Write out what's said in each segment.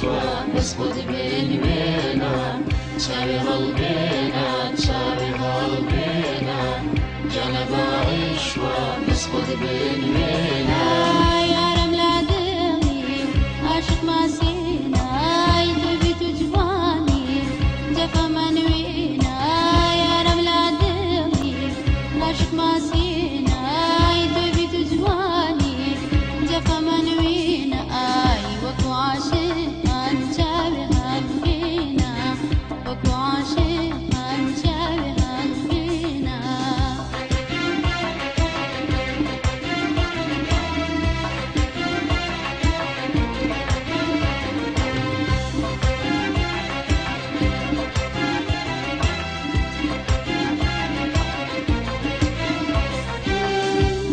عيشوا بس خد بين وينا تشاوي هالبينا تشاوي هالبينا جنب عيشوا بس خد بين وينا يا رملة دمي عاشق ما سينا يدبي تجواني جفا منوينا يا رملة دمي عاشق ما سينا يدبي تجواني جفا منوينا وكو عاشق تشاوي هالبينا وكو عاشق تشاوي هالبينا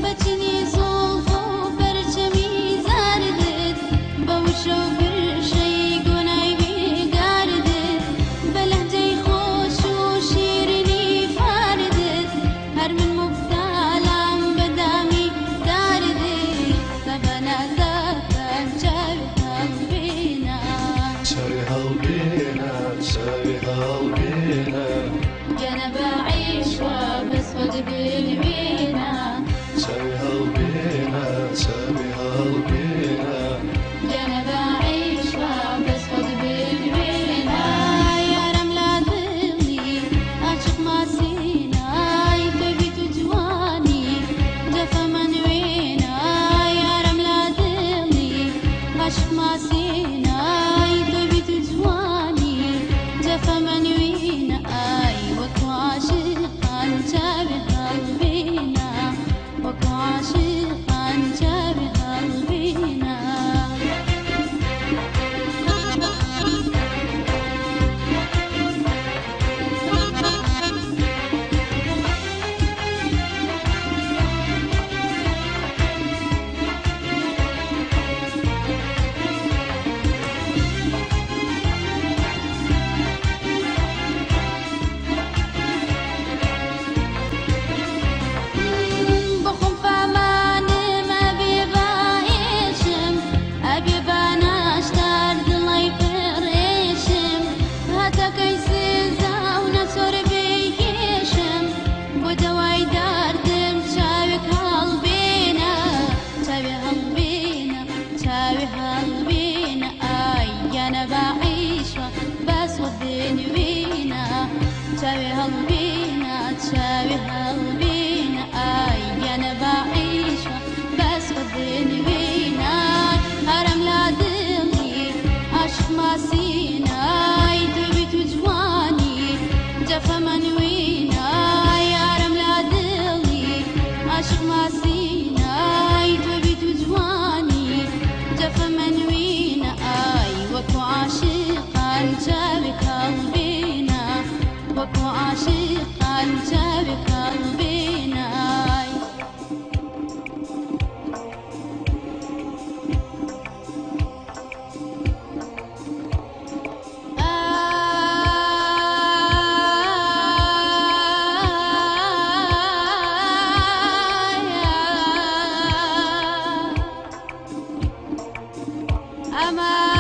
بچني زلفو برچمی زاردت بوشو برشي گوناي بيگاردت بلهجي خوش و شیرینی فاردت هر من مبتالم بدامي داردت طبنا ذاتا تشاوي هالبينا تشاوي هالبينا تشاوي هالبينا جنب عيشوا بس خد بالبينا تشاوي هالبينا تشاوي هالبينا جنب عيشوا بس خد بالبينا يا رملة ظلي عاشق ما سينا تبي تجواني جفا منوينا يا رملة ظلي عاشق ما سينا تبي تجواني جفا منوينا وكو عاشق تشاوي هالبينا وكو عاشق تشاوي هالبينا بخم فمانم أبي بايشم أبي باناشتر دلي فريشم هاتا كيسيزا ونصر بيكيشم ودواي داردم تشاوي هالبينا تشاوي هالبينا تشاوي هالبينا أنا بعيش بس وديني وينا تشاوي هالبينا تشاوي هالبينا أنا بعيش بس وديني وينا هرم لا دلي عاشق ما سينا تبي تجواني جفا منوينا يا رم لا دلي عاشق ما سينا تبي تجواني جفا منوينا وكو عاشق تشاوي هالبينا وكو عاشق تشاوي هالبينا أما